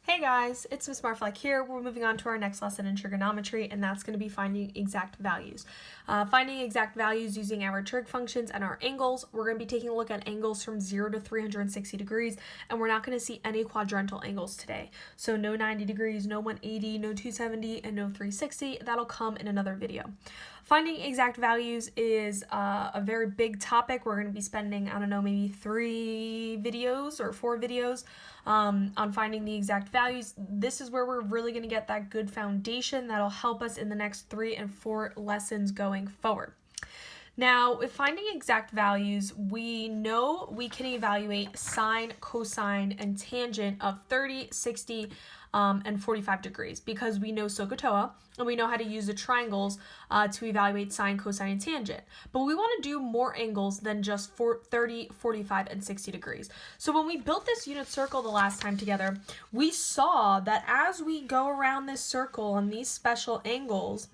Hey guys, it's Miss Marfleck here. We're moving on to our next lesson in trigonometry, and that's going to be finding exact values. Finding exact values using our trig functions and our angles. We're going to be taking a look at angles from 0 to 360 degrees, and we're not going to see any quadrantal angles today. So no 90 degrees, no 180, no 270, and no 360. That'll come in another video. Finding exact values is a very big topic. We're going to be spending, I don't know, maybe 3 videos or 4 videos on finding the exact values. This is where we're really going to get that good foundation that'll help us in the next 3 and 4 lessons going forward. Now, with finding exact values, we know we can evaluate sine, cosine, and tangent of 30, 60, and 45 degrees because we know SOHCAHTOA and we know how to use the triangles to evaluate sine, cosine, and tangent. But we want to do more angles than just 30, 45, and 60 degrees. So when we built this unit circle the last time together, we saw that as we go around this circle on these special angles,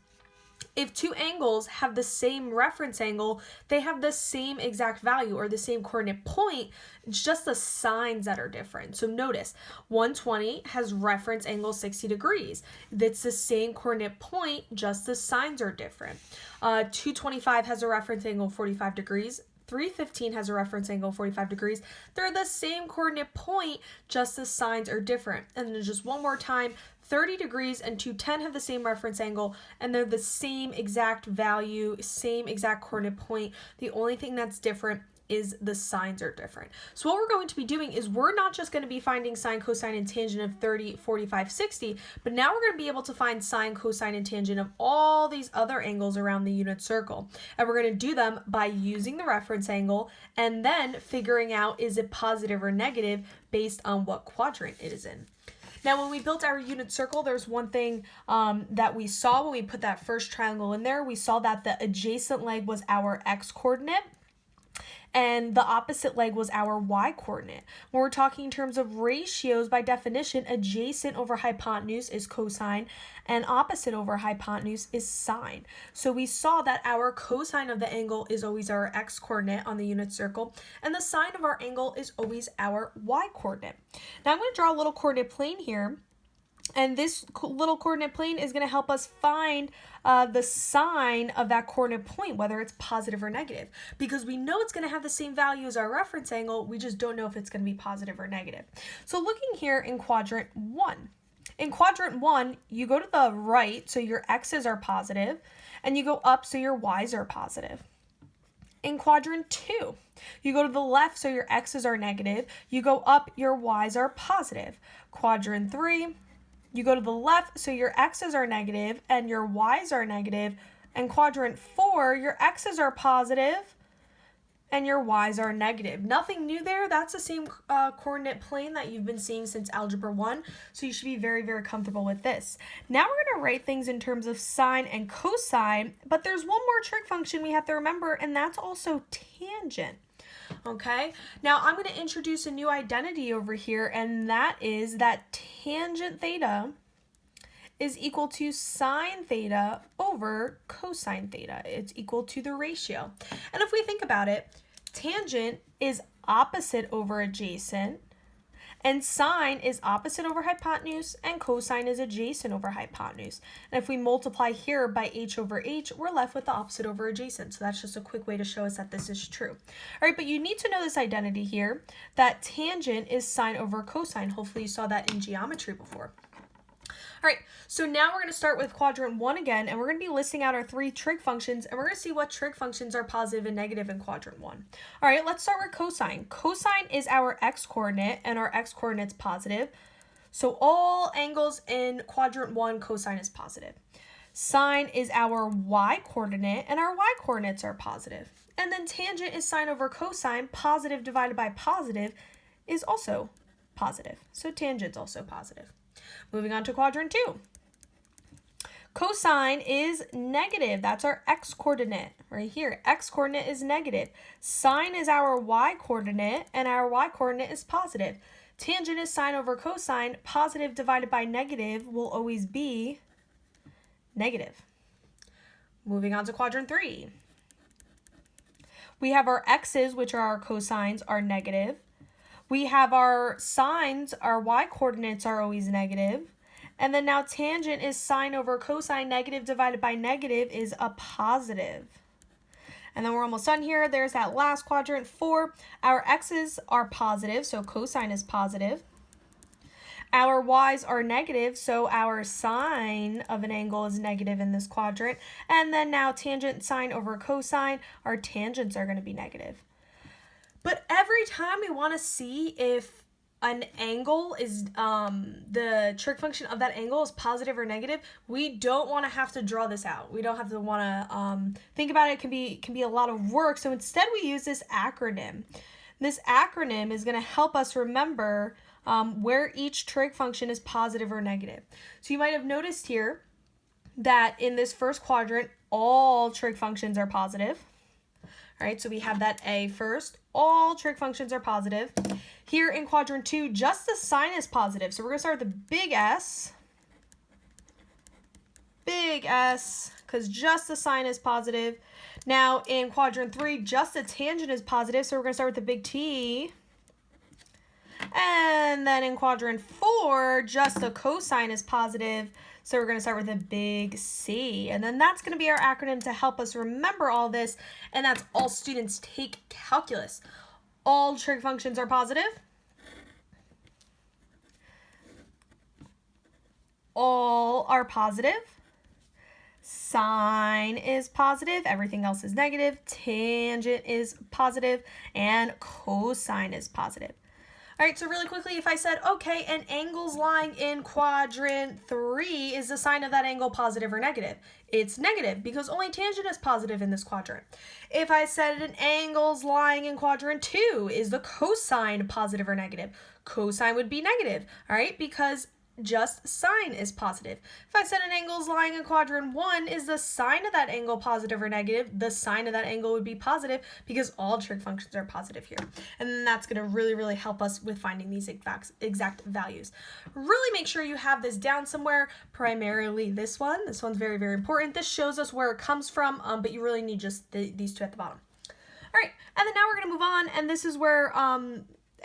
if two angles have the same reference angle, they have the same exact value or the same coordinate point. It's just the signs that are different. So notice 120 has reference angle 60 degrees. That's the same coordinate point, just the signs are different. 225 has a reference angle 45 degrees. 315 has a reference angle 45 degrees. They're the same coordinate point, just the signs are different. And then just one more time, 30 degrees and 210 have the same reference angle, and they're the same exact value, same exact coordinate point. The only thing that's different is the signs are different. So what we're going to be doing is we're not just going to be finding sine, cosine, and tangent of 30, 45, 60, but now we're going to be able to find sine, cosine, and tangent of all these other angles around the unit circle. And we're going to do them by using the reference angle and then figuring out is it positive or negative based on what quadrant it is in. Now, when we built our unit circle, there's one thing that we saw when we put that first triangle in there. We saw that the adjacent leg was our x-coordinate, and the opposite leg was our y-coordinate. When we're talking in terms of ratios, by definition, adjacent over hypotenuse is cosine, and opposite over hypotenuse is sine. So we saw that our cosine of the angle is always our x-coordinate on the unit circle, and the sine of our angle is always our y-coordinate. Now I'm going to draw a little coordinate plane here. And this little coordinate plane is going to help us find the sign of that coordinate point, whether it's positive or negative. Because we know it's going to have the same value as our reference angle, we just don't know if it's going to be positive or negative. So looking here in quadrant 1. In quadrant 1, you go to the right, so your x's are positive, and you go up, so your y's are positive. In quadrant 2, you go to the left, so your x's are negative. You go up, your y's are positive. Quadrant 3, you go to the left, so your x's are negative and your y's are negative. And quadrant 4, your x's are positive and your y's are negative. Nothing new there. That's the same coordinate plane that you've been seeing since Algebra 1, so you should be very, very comfortable with this. Now we're going to write things in terms of sine and cosine, but there's one more trig function we have to remember, and that's also tangent. Okay, now I'm going to introduce a new identity over here, and that is that tangent theta is equal to sine theta over cosine theta. It's equal to the ratio. And if we think about it, tangent is opposite over adjacent, and sine is opposite over hypotenuse, and cosine is adjacent over hypotenuse. And if we multiply here by h over h, we're left with the opposite over adjacent. So that's just a quick way to show us that this is true. All right, but you need to know this identity here, that tangent is sine over cosine. Hopefully you saw that in geometry before. All right, so now we're going to start with quadrant 1 again, and we're going to be listing out our 3 trig functions, and we're going to see what trig functions are positive and negative in quadrant 1. All right, let's start with cosine. Cosine is our x-coordinate, and our x-coordinate's positive. So all angles in quadrant 1, cosine is positive. Sine is our y-coordinate, and our y-coordinates are positive. And then tangent is sine over cosine. Positive divided by positive is also positive. So tangent's also positive. Moving on to quadrant 2. Cosine is negative. That's our x-coordinate right here. X-coordinate is negative. Sine is our y-coordinate, and our y-coordinate is positive. Tangent is sine over cosine. Positive divided by negative will always be negative. Moving on to quadrant 3. We have our x's, which are our cosines, are negative. We have our sines, our y-coordinates are always negative. And then now tangent is sine over cosine. Negative divided by negative is a positive. And then we're almost done here. There's that last quadrant, 4. Our x's are positive, so cosine is positive. Our y's are negative, so our sine of an angle is negative in this quadrant. And then now tangent sine over cosine, our tangents are going to be negative. But every time we want to see if an angle is, the trig function of that angle is positive or negative, we don't want to have to draw this out. We don't have to want to think about it. It can be a lot of work. So instead we use this acronym. This acronym is going to help us remember where each trig function is positive or negative. So you might have noticed here that in this first quadrant, all trig functions are positive. All right, so we have that A first. All trig functions are positive. Here in quadrant 2, just the sine is positive. So we're going to start with the big S, because just the sine is positive. Now in quadrant 3, just the tangent is positive. So we're going to start with the big T. And then in quadrant 4, just the cosine is positive. So we're going to start with a big C. And then that's going to be our acronym to help us remember all this. And that's all students take calculus. All trig functions are positive. All are positive. Sine is positive. Everything else is negative. Tangent is positive. And cosine is positive. All right, so really quickly, if I said, okay, an angle's lying in quadrant 3, is the sign of that angle positive or negative? It's negative because only tangent is positive in this quadrant. If I said an angle's lying in quadrant 2, is the cosine positive or negative? Cosine would be negative, all right, because just sine is positive. If I said an angle is lying in quadrant 1, is the sine of that angle positive or negative? The sine of that angle would be positive because all trig functions are positive here. And then that's going to really help us with finding these exact values. Really make sure you have this down somewhere, primarily this one. This one's very important. This shows us where it comes from, but you really need just these two at the bottom. All right, and then now we're going to move on, and this is where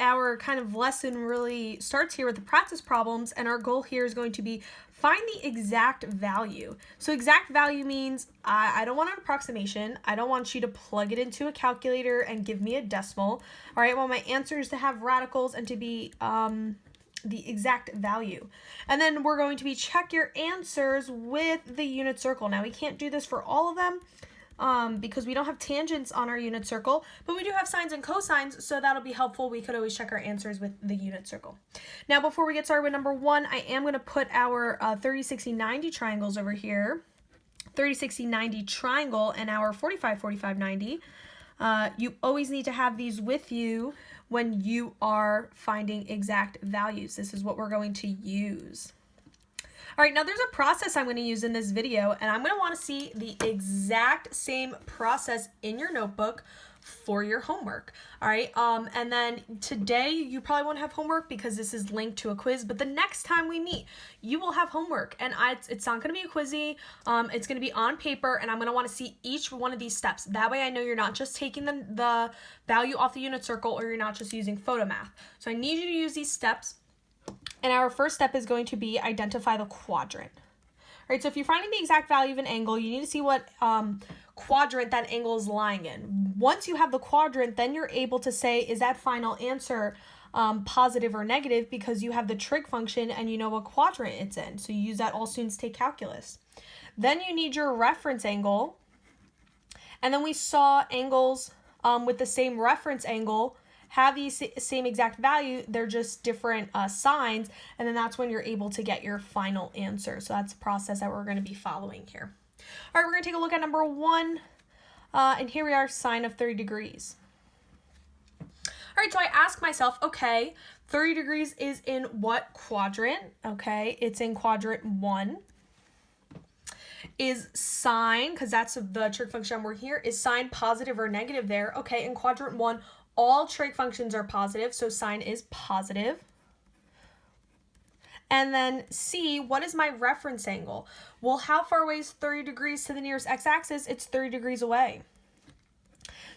our kind of lesson really starts here with the practice problems, and our goal here is going to be find the exact value. So exact value means I don't want an approximation. I don't want you to plug it into a calculator and give me a decimal. All right, I want my answers to have radicals and to be the exact value. And then we're going to be check your answers with the unit circle. Now we can't do this for all of them, because we don't have tangents on our unit circle, but we do have sines and cosines, so that'll be helpful. We could always check our answers with the unit circle. Now, before we get started with number 1, I am going to put our 30, 60, 90 triangles over here. 30, 60, 90 triangle and our 45, 45, 90. You always need to have these with you when you are finding exact values. This is what we're going to use. All right, now there's a process I'm going to use in this video, and I'm going to want to see the exact same process in your notebook for your homework. All right, and then today you probably won't have homework because this is linked to a quiz, but the next time we meet, you will have homework, and it's not going to be a quizzy. It's going to be on paper, and I'm going to want to see each one of these steps. That way I know you're not just taking the value off the unit circle, or you're not just using photo math. So I need you to use these steps. And our first step is going to be identify the quadrant. All right, so if you're finding the exact value of an angle, you need to see what quadrant that angle is lying in. Once you have the quadrant, then you're able to say, is that final answer positive or negative, because you have the trig function and you know what quadrant it's in. So you use that. All students take calculus. Then you need your reference angle. And then we saw angles with the same reference angle have the same exact value, they're just different signs, and then that's when you're able to get your final answer. So that's the process that we're going to be following here. All right, we're going to take a look at number 1, and here we are, sine of 30 degrees. All right, so I ask myself, okay, 30 degrees is in what quadrant? Okay, it's in quadrant 1. Is sine, because that's the trig function I'm working here, is sine positive or negative there? Okay, in quadrant 1, all trig functions are positive, so sine is positive. And then C, what is my reference angle? Well, how far away is 30 degrees to the nearest x-axis? It's 30 degrees away.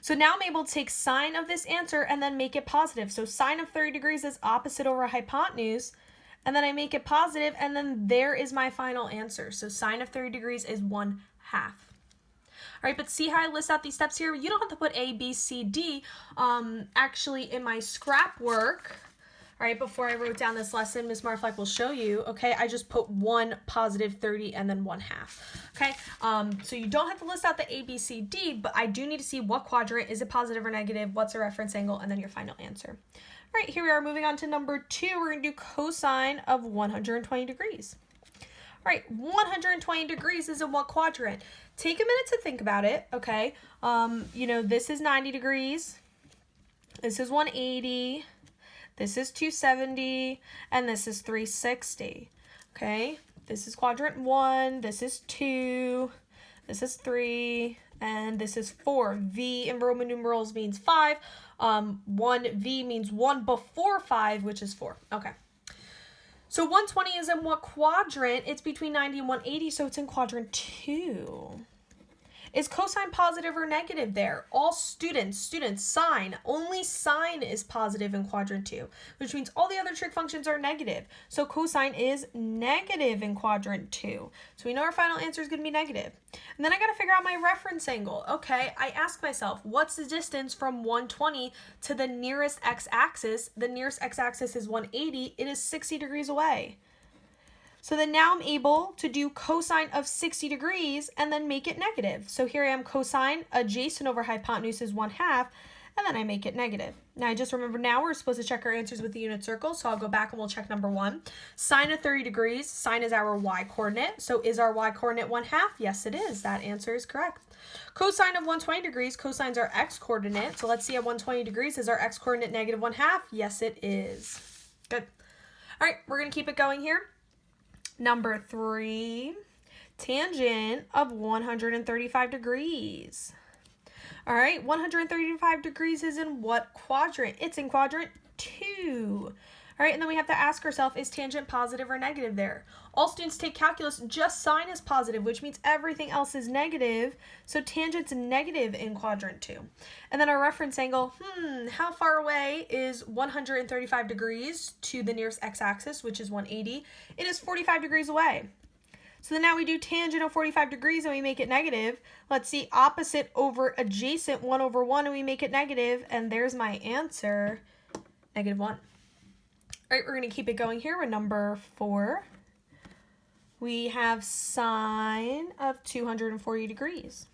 So now I'm able to take sine of this answer and then make it positive. So sine of 30 degrees is opposite over hypotenuse, and then I make it positive, and then there is my final answer. So sine of 30 degrees is 1/2. All right, but see how I list out these steps here? You don't have to put A, B, C, D. Actually, in my scrap work, all right, before I wrote down this lesson, Ms. Marfleck will show you, okay, I just put 1 positive 30 and then 1/2, okay? So you don't have to list out the A, B, C, D, but I do need to see what quadrant, is it positive or negative, what's the reference angle, and then your final answer. All right, here we are moving on to number 2. We're going to do cosine of 120 degrees. All right, 120 degrees is in what quadrant? Take a minute to think about it, okay? You know, this is 90 degrees, this is 180, this is 270, and this is 360, okay? This is quadrant 1, this is 2, this is 3, and this is 4. V in Roman numerals means 5. 1V means 1 before 5, which is 4. Okay. So 120 is in what quadrant? It's between 90 and 180, so it's in quadrant 2. Is cosine positive or negative there? All students, sine. Only sine is positive in quadrant 2, which means all the other trig functions are negative. So cosine is negative in quadrant 2. So we know our final answer is going to be negative. And then I got to figure out my reference angle. Okay, I ask myself, what's the distance from 120 to the nearest x-axis? The nearest x-axis is 180. It is 60 degrees away. So then now I'm able to do cosine of 60 degrees and then make it negative. So here I am, cosine adjacent over hypotenuse is 1/2, and then I make it negative. Now I just remember now we're supposed to check our answers with the unit circle, so I'll go back and we'll check number 1. Sine of 30 degrees, sine is our y coordinate, so is our y coordinate 1/2? Yes, it is. That answer is correct. Cosine of 120 degrees, cosine's our x coordinate, so let's see at 120 degrees, is our x coordinate negative 1/2? Yes, it is. Good. All right, we're going to keep it going here. Number 3, tangent of 135 degrees. All right, 135 degrees is in what quadrant? It's in quadrant 2. All right, and then we have to ask ourselves, is tangent positive or negative there? All students take calculus, just sine is positive, which means everything else is negative. So tangent's negative in quadrant 2. And then our reference angle, how far away is 135 degrees to the nearest x-axis, which is 180? It is 45 degrees away. So then now we do tangent of 45 degrees and we make it negative. Let's see, opposite over adjacent, 1/1, and we make it negative. And there's my answer, -1. All right, we're going to keep it going here with number 4. We have sine of 240 degrees.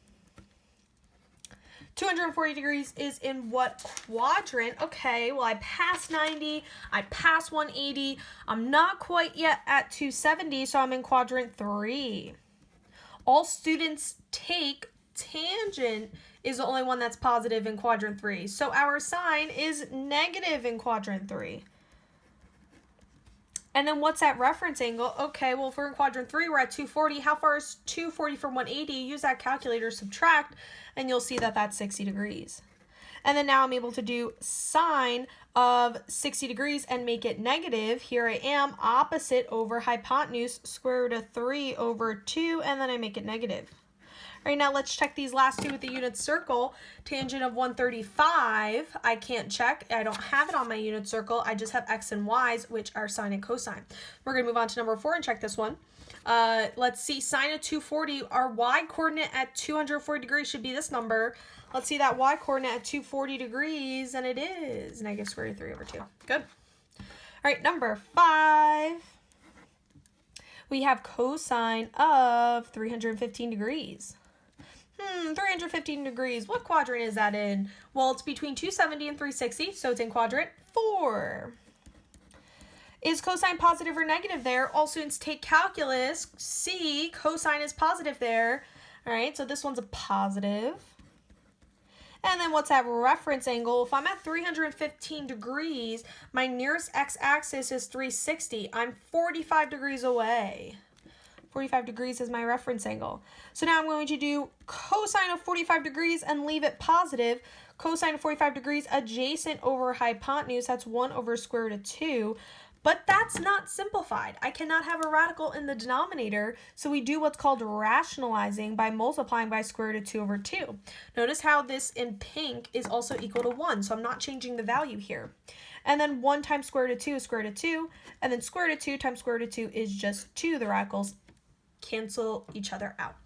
240 degrees is in what quadrant? Okay, well, I passed 90, I passed 180. I'm not quite yet at 270, so I'm in quadrant 3. All students take tangent is the only one that's positive in quadrant 3. So our sine is negative in quadrant 3. And then what's that reference angle? Okay, well, if we're in quadrant 3, we're at 240. How far is 240 from 180? Use that calculator, subtract, and you'll see that that's 60 degrees. And then now I'm able to do sine of 60 degrees and make it negative. Here I am, opposite over hypotenuse, square root of 3 over 2, and then I make it negative. All right, now let's check these last two with the unit circle. Tangent of 135, I can't check. I don't have it on my unit circle. I just have x and y's, which are sine and cosine. We're going to move on to number 4 and check this one. Let's see, sine of 240, our y coordinate at 240 degrees should be this number. Let's see that y coordinate at 240 degrees, and it is negative square root of 3 over 2. Good. All right, number 5. We have cosine of 315 degrees. 315 degrees. What quadrant is that in? Well, it's between 270 and 360, so it's in quadrant 4. Is cosine positive or negative there? All students take calculus. See, cosine is positive there. All right, so this one's a positive. And then what's that reference angle? If I'm at 315 degrees, my nearest x-axis is 360. I'm 45 degrees away. 45 degrees is my reference angle. So now I'm going to do cosine of 45 degrees and leave it positive. Cosine of 45 degrees adjacent over hypotenuse, that's 1 over square root of 2. But that's not simplified. I cannot have a radical in the denominator, so we do what's called rationalizing by multiplying by square root of 2 over 2. Notice how this in pink is also equal to 1, so I'm not changing the value here. And then 1 times square root of 2 is square root of 2, and then square root of 2 times square root of 2 is just 2. The radicals cancel each other out.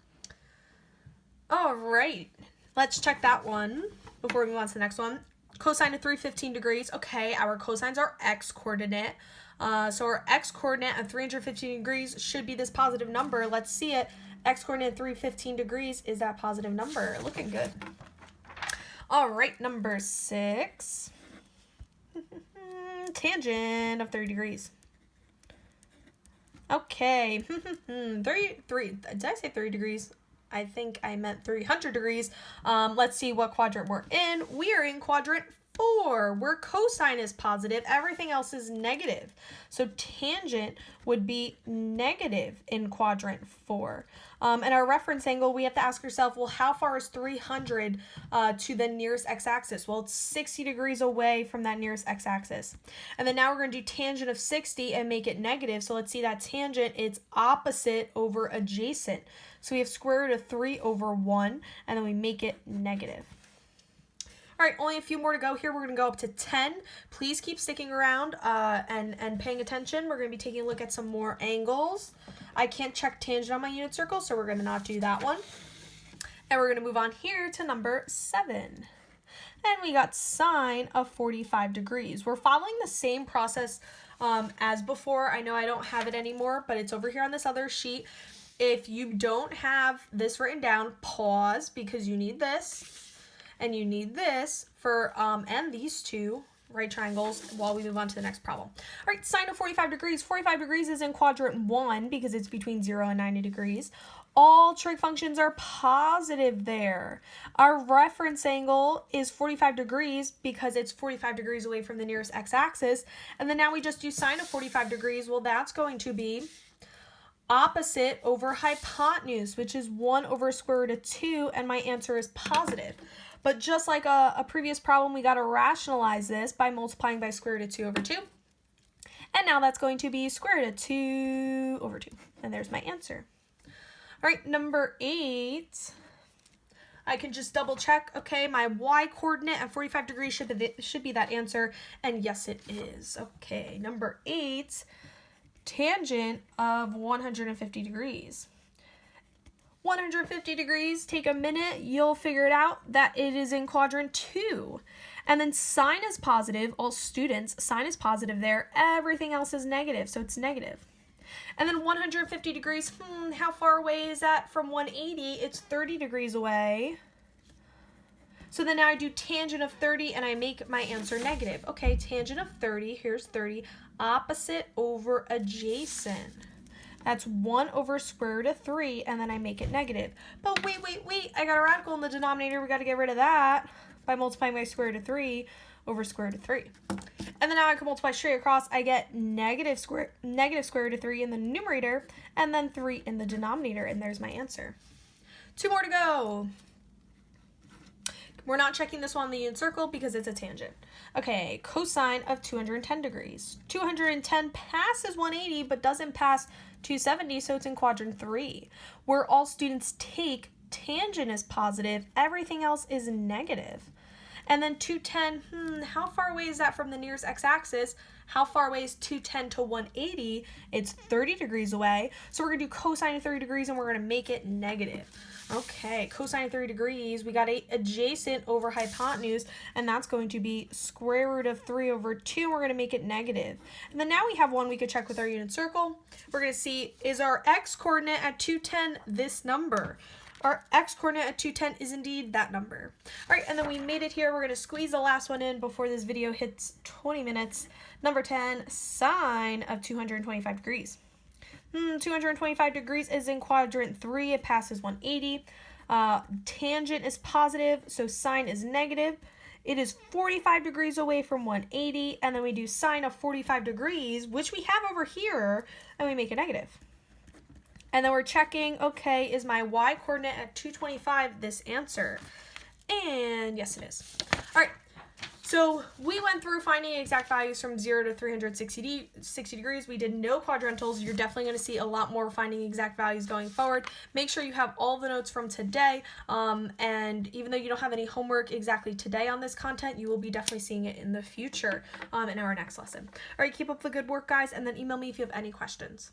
All right, let's check that one before we move on to the next one. Cosine of 315 degrees. Okay, our cosines are x-coordinate. So our x-coordinate at 315 degrees should be this positive number. Let's see it. X-coordinate at 315 degrees is that positive number. Looking good. All right, number 6. Tangent of 30 degrees. Okay. 3. Did I say 30 degrees? I think I meant 300 degrees. Let's see what quadrant we're in. We are in quadrant 4, where cosine is positive, everything else is negative. So tangent would be negative in quadrant 4. And our reference angle, we have to ask ourselves, well, how far is 300 to the nearest x-axis? Well, it's 60 degrees away from that nearest x-axis. And then now we're going to do tangent of 60 and make it negative. So let's see that tangent, it's opposite over adjacent. So we have square root of 3 over 1, and then we make it negative. All right, only a few more to go here. We're going to go up to 10. Please keep sticking around and paying attention. We're going to be taking a look at some more angles. I can't check tangent on my unit circle, so we're going to not do that one. And we're going to move on here to number 7. And we got sine of 45 degrees. We're following the same process as before. I know I don't have it anymore, but it's over here on this other sheet. If you don't have this written down, pause, because you need this. And you need this for, and these two right triangles while we move on to the next problem. All right, sine of 45 degrees. 45 degrees is in quadrant 1 because it's between 0 and 90 degrees. All trig functions are positive there. Our reference angle is 45 degrees because it's 45 degrees away from the nearest x-axis. And then now we just do sine of 45 degrees. Well, that's going to be opposite over hypotenuse, which is 1 over square root of 2, and my answer is positive. But just like a previous problem, we got to rationalize this by multiplying by square root of 2 over 2. And now that's going to be square root of 2 over 2. And there's my answer. All right, number 8. I can just double check. Okay, my y-coordinate at 45 degrees should be that answer. And yes, it is. Okay, number 8. Tangent of 150 degrees. 150 degrees, take a minute, you'll figure it out that it is in quadrant 2. And then sine is positive, all students, sine is positive there, everything else is negative, so it's negative. And then 150 degrees, how far away is that from 180? It's 30 degrees away. So then now I do tangent of 30 and I make my answer negative. Okay, tangent of 30, here's 30, opposite over adjacent. That's 1 over square root of 3, and then I make it negative. But wait, I got a radical in the denominator. We got to get rid of that by multiplying by square root of 3 over square root of 3. And then now I can multiply straight across. I get negative square root of 3 in the numerator, and then 3 in the denominator, and there's my answer. 2 more to go. We're not checking this one on the unit circle because it's a tangent. Okay, cosine of 210 degrees. 210 passes 180 but doesn't pass 270, so it's in quadrant 3, where all students take tangent is positive, everything else is negative. And then 210, how far away is that from the nearest x-axis? How far away is 210 to 180? It's 30 degrees away. So we're going to do cosine of 30 degrees and we're going to make it negative. Okay, cosine of 30 degrees, we got adjacent over hypotenuse, and that's going to be square root of 3 over 2, and we're going to make it negative. And then now we have one we could check with our unit circle. We're going to see, is our x-coordinate at 210 this number? Our x-coordinate at 210 is indeed that number. All right, and then we made it here. We're going to squeeze the last one in before this video hits 20 minutes. Number 10, sine of 225 degrees. 225 degrees is in quadrant 3. It passes 180. Tangent is positive, so sine is negative. It is 45 degrees away from 180, and then we do sine of 45 degrees, which we have over here, and we make it negative. And then we're checking, okay, is my y-coordinate at 225 this answer? And yes, it is. All right. So we went through finding exact values from 0 to 360 degrees. We did no quadrantals. You're definitely going to see a lot more finding exact values going forward. Make sure you have all the notes from today, and even though you don't have any homework exactly today on this content, you will be definitely seeing it in the future in our next lesson. All right, keep up the good work, guys, and then email me if you have any questions.